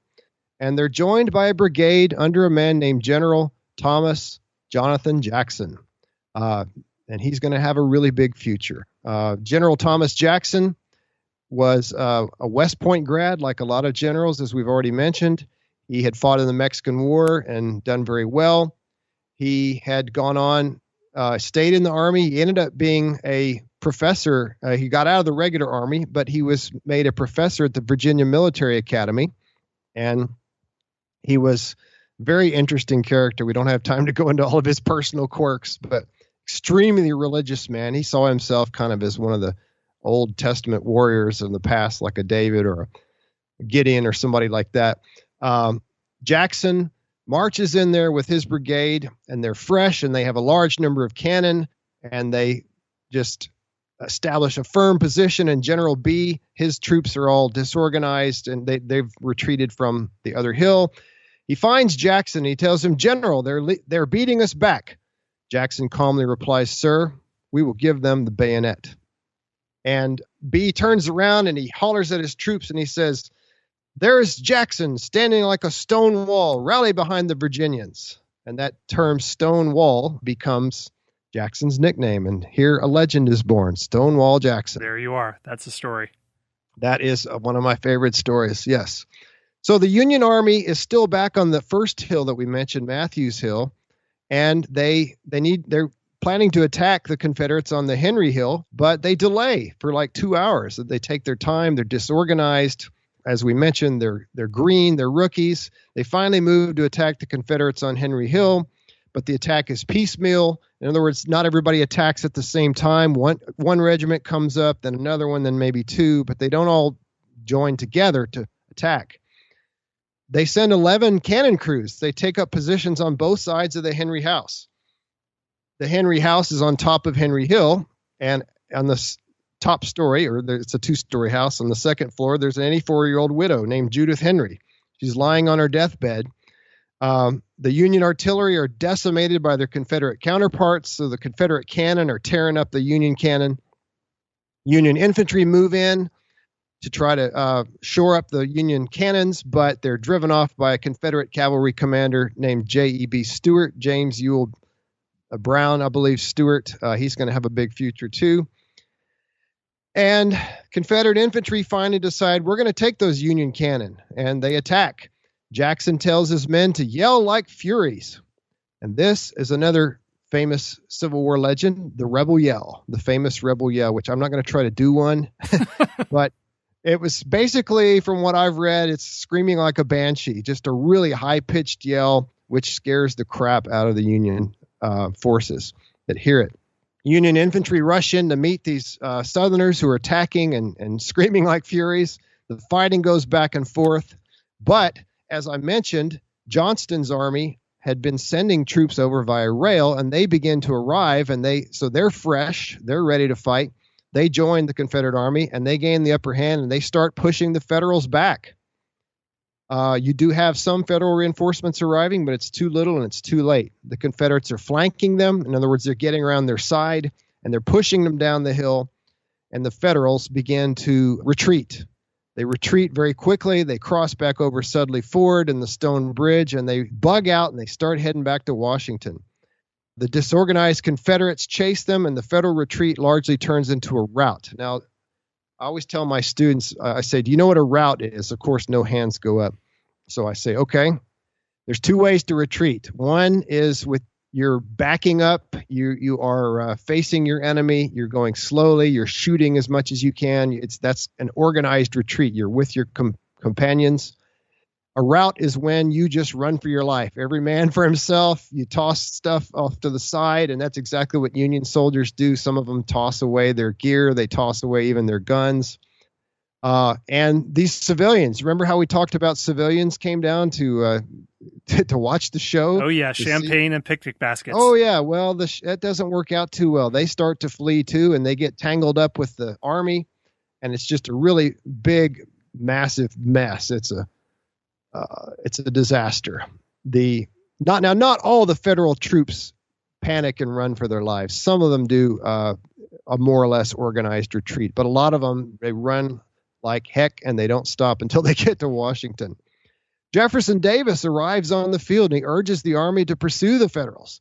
[SPEAKER 2] and they're joined by a brigade under a man named General Thomas Jonathan Jackson. And he's going to have a really big future. General Thomas Jackson was a West Point grad, like a lot of generals, as we've already mentioned. He had fought in the Mexican War and done very well. He had gone on, stayed in the Army. He ended up being a professor. He got out of the regular Army, but he was made a professor at the Virginia Military Academy. And he was a very interesting character. We don't have time to go into all of his personal quirks, but extremely religious man. He saw himself kind of as one of the Old Testament warriors in the past, like a David or a Gideon or somebody like that. Jackson marches in there with his brigade, and they're fresh, and they have a large number of cannon, and they just establish a firm position. And General B, his troops are all disorganized, and they've retreated from the other hill. He finds Jackson. He tells him, "General, they're beating us back." Jackson calmly replies, "Sir, we will give them the bayonet." And B turns around and he hollers at his troops, and he says, "There's Jackson standing like a stone wall. Rally behind the Virginians." And that term Stonewall becomes Jackson's nickname. And here a legend is born, Stonewall Jackson.
[SPEAKER 1] There you are. That's a story.
[SPEAKER 2] That is one of my favorite stories. Yes. So the Union Army is still back on the first hill that we mentioned, Matthews Hill. And they're planning to attack the Confederates on the Henry Hill, but they delay for like 2 hours. They take their time. They're disorganized. As we mentioned, they're green, they're rookies. They finally move to attack the Confederates on Henry Hill, but the attack is piecemeal. In other words, not everybody attacks at the same time. One regiment comes up, then another one, then maybe two, but they don't all join together to attack. They send 11 cannon crews. They take up positions on both sides of the Henry House. The Henry House is on top of Henry Hill, and on the top story, it's a 2-story house, on the second floor, there's an 84-year-old widow named Judith Henry. She's lying on her deathbed. The Union artillery are decimated by their Confederate counterparts, so the Confederate cannon are tearing up the Union cannon. Union infantry move in to try to shore up the Union cannons, but they're driven off by a Confederate cavalry commander named J.E.B. Stuart, James Ewell Brown, I believe, Stuart. He's going to have a big future too. And Confederate infantry finally decide, we're going to take those Union cannon, and they attack. Jackson tells his men to yell like furies. And this is another famous Civil War legend, the rebel yell, the famous rebel yell, which I'm not going to try to do one, but it was basically, from what I've read, it's screaming like a banshee, just a really high-pitched yell, which scares the crap out of the Union forces that hear it. Union infantry rush in to meet these Southerners who are attacking and screaming like furies. The fighting goes back and forth. But, as I mentioned, Johnston's army had been sending troops over via rail, and they begin to arrive, and so they're fresh, they're ready to fight. They join the Confederate Army, and they gain the upper hand, and they start pushing the Federals back. You do have some Federal reinforcements arriving, but it's too little and it's too late. The Confederates are flanking them. In other words, they're getting around their side, and they're pushing them down the hill, and the Federals begin to retreat. They retreat very quickly. They cross back over Sudley Ford and the Stone Bridge, and they bug out, and they start heading back to Washington. The disorganized Confederates chase them, and the Federal retreat largely turns into a rout. Now, I always tell my students, I say, do you know what a rout is? Of course, no hands go up. So I say, okay, there's two ways to retreat. One is with your backing up. You are facing your enemy. You're going slowly. You're shooting as much as you can. That's an organized retreat. You're with your companions. A rout is when you just run for your life. Every man for himself. You toss stuff off to the side, and that's exactly what Union soldiers do. Some of them toss away their gear. They toss away even their guns. And these civilians, remember how we talked about civilians came down to watch the show?
[SPEAKER 1] Oh, yeah, champagne and picnic baskets.
[SPEAKER 2] Oh, yeah, well, that doesn't work out too well. They start to flee, too, and they get tangled up with the army, and it's just a really big, massive mess. It's a disaster. Not all the Federal troops panic and run for their lives. Some of them do a more or less organized retreat, but a lot of them, they run like heck, and they don't stop until they get to Washington. Jefferson Davis arrives on the field, and he urges the army to pursue the Federals.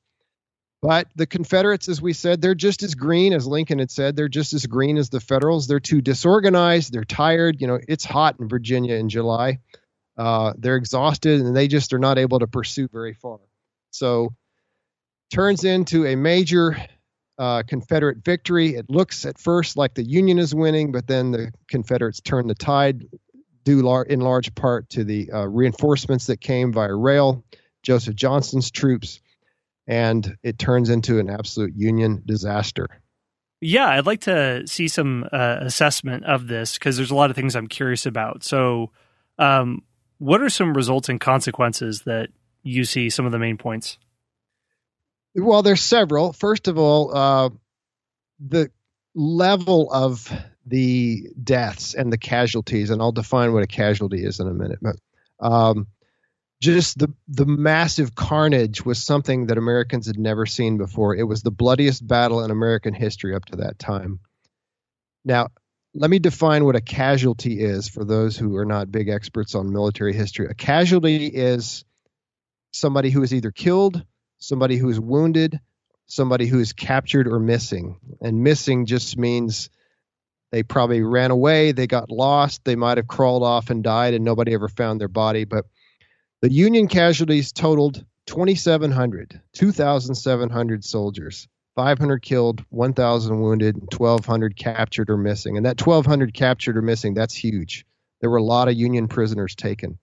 [SPEAKER 2] But the Confederates, as we said, they're just as green, as Lincoln had said, they're just as green as the Federals. They're too disorganized. They're tired. It's hot in Virginia in July. They're exhausted, and they just are not able to pursue very far. So turns into a major Confederate victory. It looks at first like the Union is winning, but then the Confederates turn the tide, due in large part to the reinforcements that came via rail, Joseph Johnston's troops, and it turns into an absolute Union disaster.
[SPEAKER 1] Yeah, I'd like to see some assessment of this, because there's a lot of things I'm curious about. So what are some resulting consequences that you see, some of the main points?
[SPEAKER 2] Well, there's several. First of all, the level of the deaths and the casualties, and I'll define what a casualty is in a minute, but just the massive carnage was something that Americans had never seen before. It was the bloodiest battle in American history up to that time. Now, let me define what a casualty is for those who are not big experts on military history. A casualty is somebody who is either killed, somebody who is wounded, somebody who is captured or missing. And missing just means they probably ran away, they got lost, they might have crawled off and died, and nobody ever found their body. But the Union casualties totaled 2,700 soldiers, 500 killed, 1,000 wounded, 1,200 captured or missing. And that 1,200 captured or missing, that's huge. There were a lot of Union prisoners taken.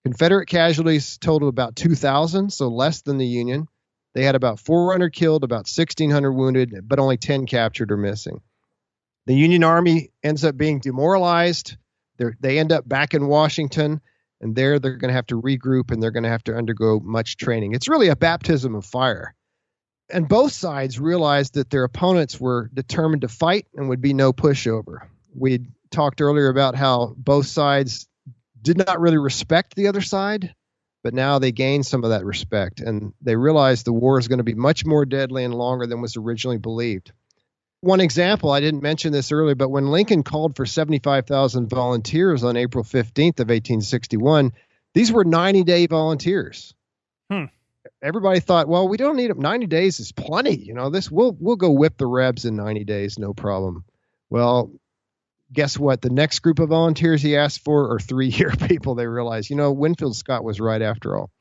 [SPEAKER 2] Confederate casualties totaled about 2,000, so less than the Union. They had about 400 killed, about 1,600 wounded, but only 10 captured or missing. The Union Army ends up being demoralized. They end up back in Washington, and there they're going to have to regroup, and they're going to have to undergo much training. It's really a baptism of fire. And both sides realized that their opponents were determined to fight and would be no pushover. We talked earlier about how both sides did not really respect the other side, but now they gained some of that respect, and they realized the war is going to be much more deadly and longer than was originally believed. One example, I didn't mention this earlier, but when Lincoln called for 75,000 volunteers on April 15th of 1861, these were 90-day volunteers. Everybody thought, well, we don't need them. 90 days is plenty. We'll go whip the Rebs in 90 days, no problem. Well, guess what? The next group of volunteers he asked for are 3-year people. They realized, Winfield Scott was right after all.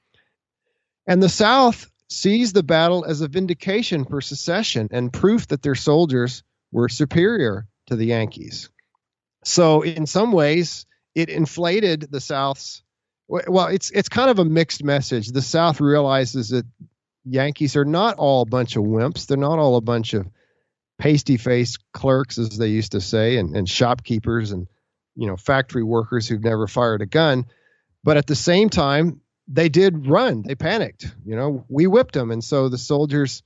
[SPEAKER 2] And the South sees the battle as a vindication for secession and proof that their soldiers were superior to the Yankees. So in some ways, it inflated the South's. Well, it's kind of a mixed message. The South realizes that Yankees are not all a bunch of wimps. They're not all a bunch of pasty-faced clerks, as they used to say, and shopkeepers and, factory workers who've never fired a gun. But at the same time, they did run. They panicked. We whipped them. And so the soldiers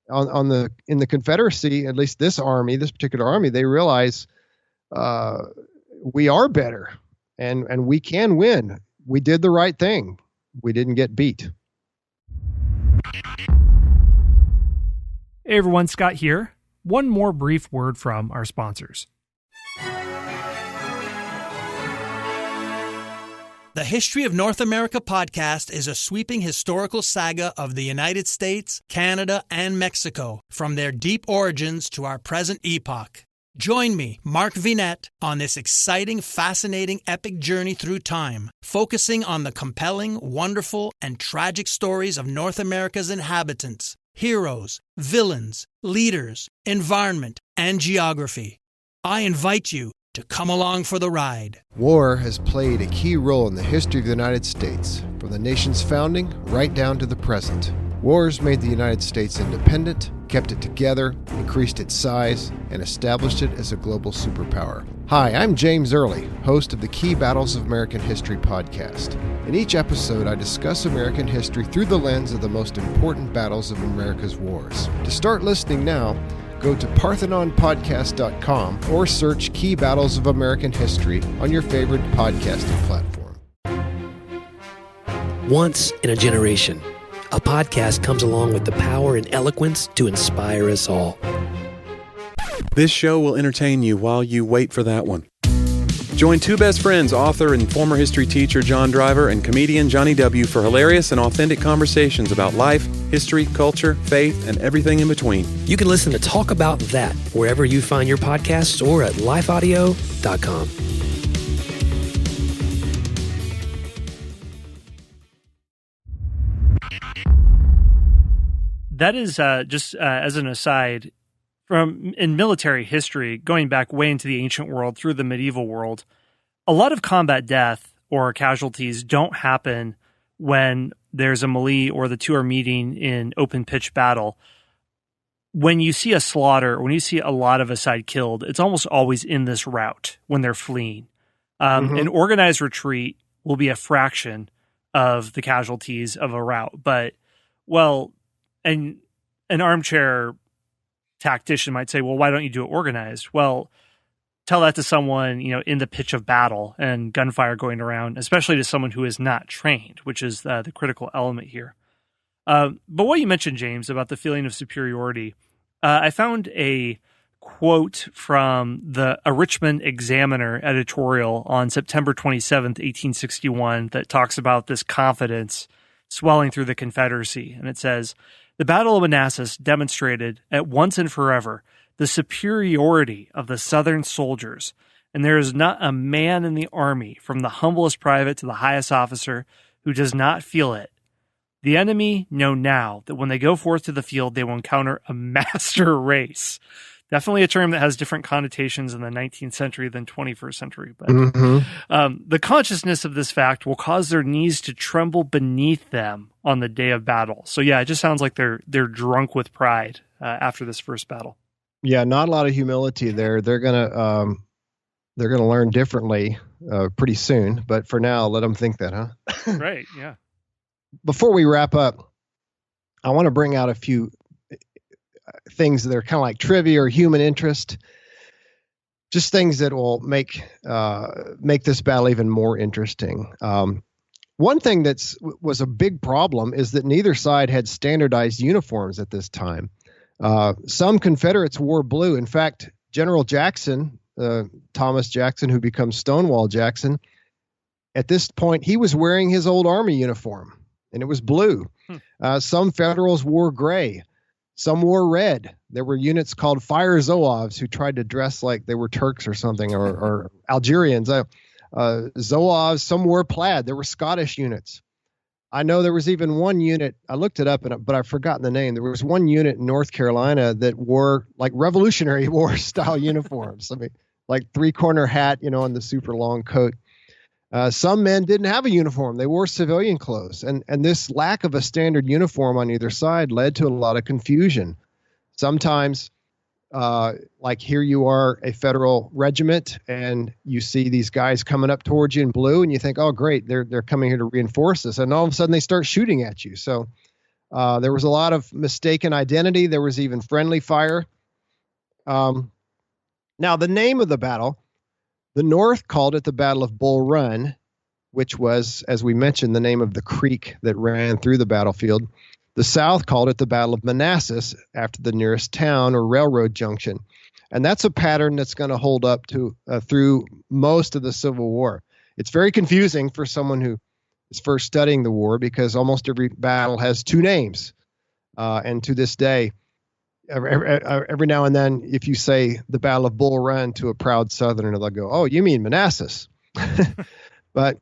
[SPEAKER 2] in the Confederacy, at least this particular army, they realize we are better and we can win. We did the right thing. We didn't get beat.
[SPEAKER 1] Hey everyone, Scott here. One more brief word from our sponsors.
[SPEAKER 3] The History of North America podcast is a sweeping historical saga of the United States, Canada, and Mexico, from their deep origins to our present epoch. Join me, Mark Vinette, on this exciting, fascinating, epic journey through time, focusing on the compelling, wonderful, and tragic stories of North America's inhabitants, heroes, villains, leaders, environment, and geography. I invite you to come along for the ride.
[SPEAKER 2] War has played a key role in the history of the United States, from the nation's founding right down to the present. Wars made the United States independent, kept it together, increased its size, and established it as a global superpower. Hi, I'm James Early, host of the Key Battles of American History podcast. In each episode, I discuss American history through the lens of the most important battles of America's wars. To start listening now, go to parthenonpodcast.com or search Key Battles of American History on your favorite podcasting platform.
[SPEAKER 4] Once in a generation, a podcast comes along with the power and eloquence to inspire us all.
[SPEAKER 5] This show will entertain you while you wait for that one. Join two best friends, author and former history teacher John Driver and comedian Johnny W. for hilarious and authentic conversations about life, history, culture, faith, and everything in between.
[SPEAKER 4] You can listen to Talk About That wherever you find your podcasts or at lifeaudio.com.
[SPEAKER 1] That is just as an aside, in military history, going back way into the ancient world through the medieval world, a lot of combat death or casualties don't happen when there's a melee or the two are meeting in open pitch battle. When you see a slaughter, when you see a lot of a side killed, it's almost always in this rout when they're fleeing. An organized retreat will be a fraction of the casualties of a rout, but and an armchair tactician might say, well, why don't you do it organized? Well, tell that to someone, in the pitch of battle and gunfire going around, especially to someone who is not trained, which is the critical element here. But what you mentioned, James, about the feeling of superiority, I found a quote from a Richmond Examiner editorial on September 27th, 1861, that talks about this confidence swelling through the Confederacy. And it says, "The Battle of Manassas demonstrated at once and forever the superiority of the Southern soldiers, and there is not a man in the army, from the humblest private to the highest officer, who does not feel it. The enemy know now that when they go forth to the field, they will encounter a master race." Definitely a term that has different connotations in the 19th century than 21st century. But the consciousness of this fact will cause their knees to tremble beneath them on the day of battle. So yeah, it just sounds like they're drunk with pride after this first battle.
[SPEAKER 2] Yeah, not a lot of humility there. They're gonna learn differently pretty soon. But for now, let them think that, huh?
[SPEAKER 1] Right, yeah.
[SPEAKER 2] Before we wrap up, I want to bring out a few things that are kind of like trivia or human interest, just things that will make this battle even more interesting. One thing was a big problem is that neither side had standardized uniforms at this time. Some Confederates wore blue. In fact, General Jackson, Thomas Jackson, who becomes Stonewall Jackson, at this point, he was wearing his old Army uniform, and it was blue. Some Federals wore gray. Some wore red. There were units called Fire Zouaves who tried to dress like they were Turks or something, or Algerians. Zouaves, some wore plaid. There were Scottish units. I know there was even one unit, I looked it up, but I've forgotten the name. There was one unit in North Carolina that wore like Revolutionary War style uniforms. I mean, like 3-corner hat, and the super long coat. Some men didn't have a uniform. They wore civilian clothes. And this lack of a standard uniform on either side led to a lot of confusion. Sometimes, like here you are, a Federal regiment, and you see these guys coming up towards you in blue, and you think, oh, great, they're coming here to reinforce us. And all of a sudden they start shooting at you. So there was a lot of mistaken identity. There was even friendly fire. Now, the name of the battle, the North called it the Battle of Bull Run, which was, as we mentioned, the name of the creek that ran through the battlefield. The South called it the Battle of Manassas after the nearest town or railroad junction. And that's a pattern that's going to hold up to through most of the Civil War. It's very confusing for someone who is first studying the war because almost every battle has two names. And to this day, every now and then, if you say the Battle of Bull Run to a proud Southerner, they'll go, oh, you mean Manassas. But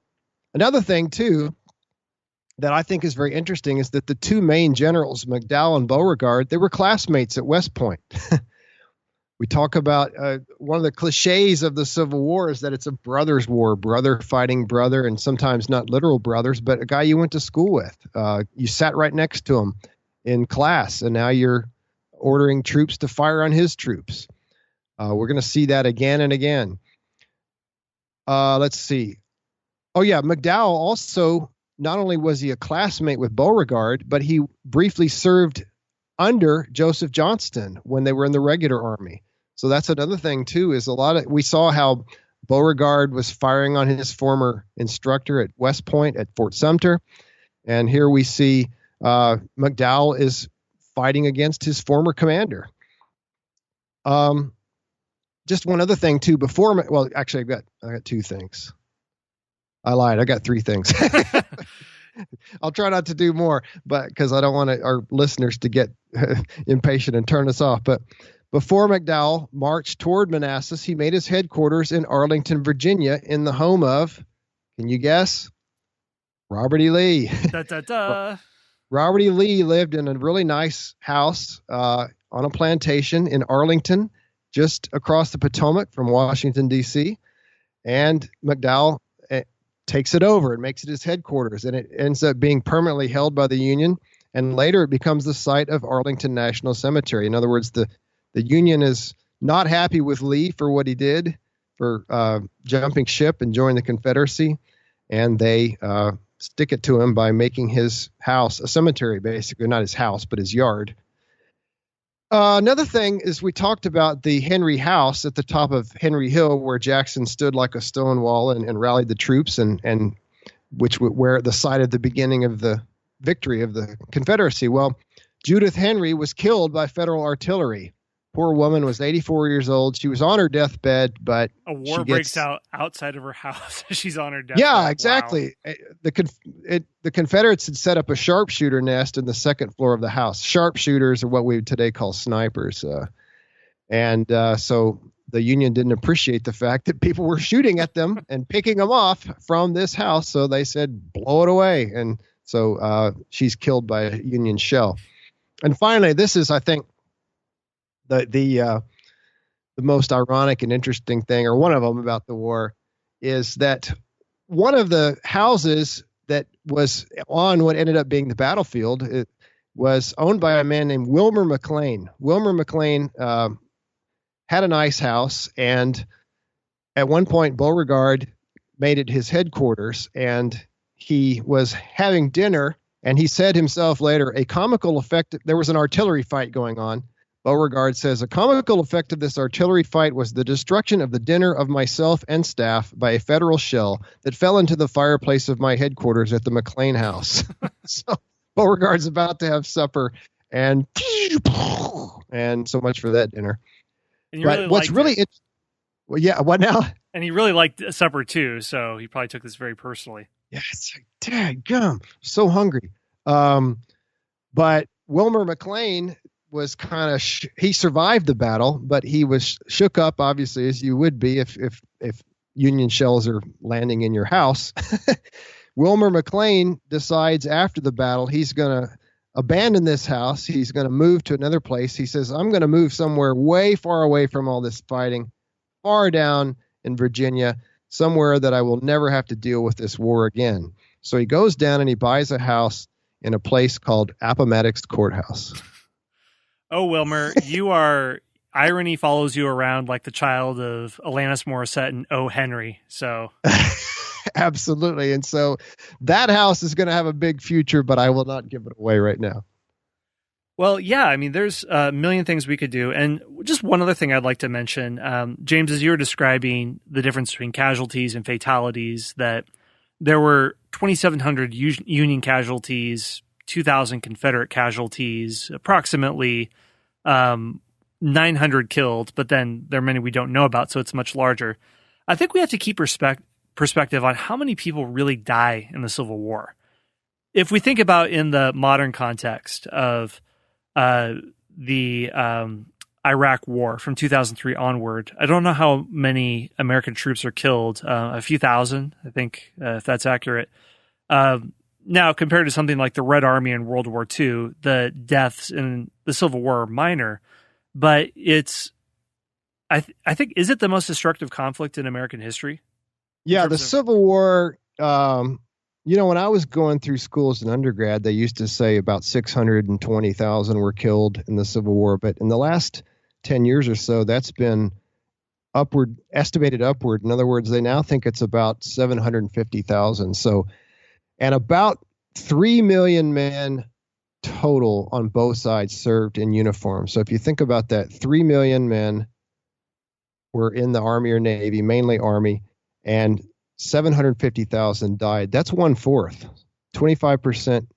[SPEAKER 2] another thing, too, that I think is very interesting is that the two main generals, McDowell and Beauregard, they were classmates at West Point. We talk about one of the cliches of the Civil War is that it's a brother's war, brother fighting brother, and sometimes not literal brothers, but a guy you went to school with. You sat right next to him in class, and now you're ordering troops to fire on his troops. We're going to see that again and again. Let's see. Oh, yeah, McDowell also, not only was he a classmate with Beauregard, but he briefly served under Joseph Johnston when they were in the regular army. So that's another thing, too, is we saw how Beauregard was firing on his former instructor at West Point at Fort Sumter. And here we see McDowell is fighting against his former commander. Just one other thing, too, actually, I got two things. I lied. I got three things. I'll try not to do more, but because I don't want our listeners to get impatient and turn us off. But before McDowell marched toward Manassas, he made his headquarters in Arlington, Virginia, in the home of, can you guess? Robert E. Lee.
[SPEAKER 1] Da, da, da.
[SPEAKER 2] Robert E. Lee lived in a really nice house on a plantation in Arlington, just across the Potomac from Washington, D.C. And McDowell takes it over and makes it his headquarters, and it ends up being permanently held by the Union, and later it becomes the site of Arlington National Cemetery. In other words, the Union is not happy with Lee for what he did for jumping ship and joining the Confederacy, and they stick it to him by making his house a cemetery, basically. Not his house, but his yard. Another thing is we talked about the Henry House at the top of Henry Hill, where Jackson stood like a stone wall and rallied the troops, and where the site of the beginning of the victory of the Confederacy. Well, Judith Henry was killed by Federal artillery. Poor woman was 84 years old. She was on her deathbed, but
[SPEAKER 1] a war breaks out outside of her house. She's on her deathbed.
[SPEAKER 2] Yeah, exactly. Wow. The Confederates had set up a sharpshooter nest in the second floor of the house. Sharpshooters are what we would today call snipers. So the Union didn't appreciate the fact that people were shooting at them and picking them off from this house. So they said, blow it away. And so she's killed by a Union shell. And finally, this is, I think, the most ironic and interesting thing, or one of them about the war, is that one of the houses that was on what ended up being the battlefield, it was owned by a man named Wilmer McLean. Wilmer McLean had a nice house, and at one point Beauregard made it his headquarters, and he was having dinner, and he said himself later, a comical effect, there was an artillery fight going on. Beauregard says, a comical effect of this artillery fight was the destruction of the dinner of myself and staff by a Federal shell that fell into the fireplace of my headquarters at the McLean House. So Beauregard's about to have supper, and so much for that dinner.
[SPEAKER 1] And you really what's really it.
[SPEAKER 2] Well, yeah, what now?
[SPEAKER 1] And he really liked supper too, so he probably took this very personally.
[SPEAKER 2] Yeah, it's like, dadgum, so hungry. But Wilmer McLean was kind of he survived the battle, but he was shook up, obviously, as you would be if Union shells are landing in your house. Wilmer McLean decides after the battle he's going to abandon this house. He's going to move to another place. He says, I'm going to move somewhere way far away from all this fighting, far down in Virginia, somewhere that I will never have to deal with this war again. So he goes down and he buys a house in a place called Appomattox Courthouse.
[SPEAKER 1] Oh, Wilmer, irony follows you around like the child of Alanis Morissette and O. Henry. So
[SPEAKER 2] absolutely. And so that house is going to have a big future, but I will not give it away right now.
[SPEAKER 1] Well, yeah, I mean, there's a million things we could do. And just one other thing I'd like to mention, James, as you were describing the difference between casualties and fatalities, that there were 2,700 Union casualties, 2,000 Confederate casualties, approximately 900 killed, but then there are many we don't know about, so it's much larger. I think we have to keep perspective on how many people really die in the Civil War. If we think about in the modern context of the Iraq War from 2003 onward, I don't know how many American troops are killed, a few thousand, I think, if that's accurate. Now, compared to something like the Red Army in World War II, the deaths in the Civil War are minor, but it's, I think, is it the most destructive conflict in American history?
[SPEAKER 2] Yeah, the Civil War, when I was going through school as an undergrad, they used to say about 620,000 were killed in the Civil War, but in the last 10 years or so, that's been estimated upward. In other words, they now think it's about 750,000. So, and about 3 million men total on both sides served in uniform. So if you think about that, 3 million men were in the Army or Navy, mainly Army, and 750,000 died. That's 1/4. 25%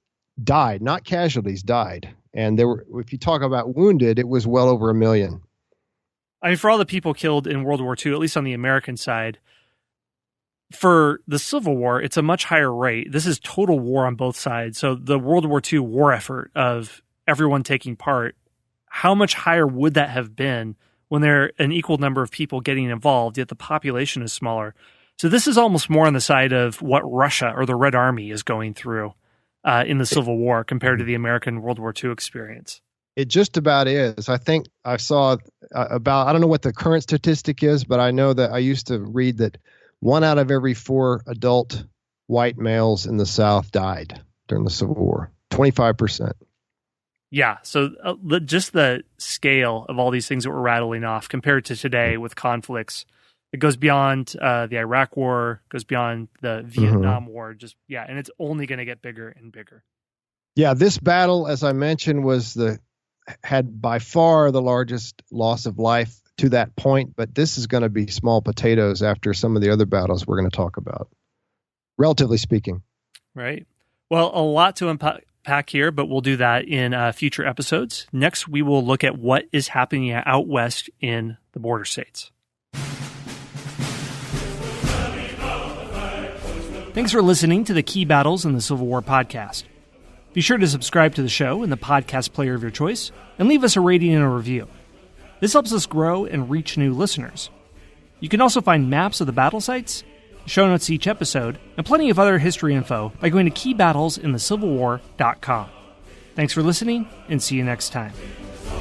[SPEAKER 2] died, not casualties, died. And there were, if you talk about wounded, it was well over 1 million.
[SPEAKER 1] I mean, for all the people killed in World War II, at least on the American side, for the Civil War, it's a much higher rate. This is total war on both sides. So the World War II war effort of everyone taking part, how much higher would that have been when there are an equal number of people getting involved, yet the population is smaller? So this is almost more on the side of what Russia or the Red Army is going through in the Civil War compared to the American World War II experience.
[SPEAKER 2] It just about is. I think I saw about, I don't know what the current statistic is, but I know that I used to read that 1 out of every 4 adult white males in the South died during the Civil War. 25%.
[SPEAKER 1] Yeah. So just the scale of all these things that we're rattling off compared to today with conflicts, it goes beyond the Iraq War, goes beyond the Vietnam War. And it's only going to get bigger and bigger.
[SPEAKER 2] Yeah, this battle, as I mentioned, had by far the largest loss of life to that point, but this is going to be small potatoes after some of the other battles we're going to talk about, relatively speaking.
[SPEAKER 1] Right. Well, a lot to unpack here, but we'll do that in future episodes. Next, we will look at what is happening out west in the border states. Thanks for listening to the Key Battles in the Civil War podcast. Be sure to subscribe to the show in the podcast player of your choice and leave us a rating and a review. This helps us grow and reach new listeners. You can also find maps of the battle sites, show notes to each episode, and plenty of other history info by going to keybattlesinthecivil war.com. Thanks for listening, and see you next time.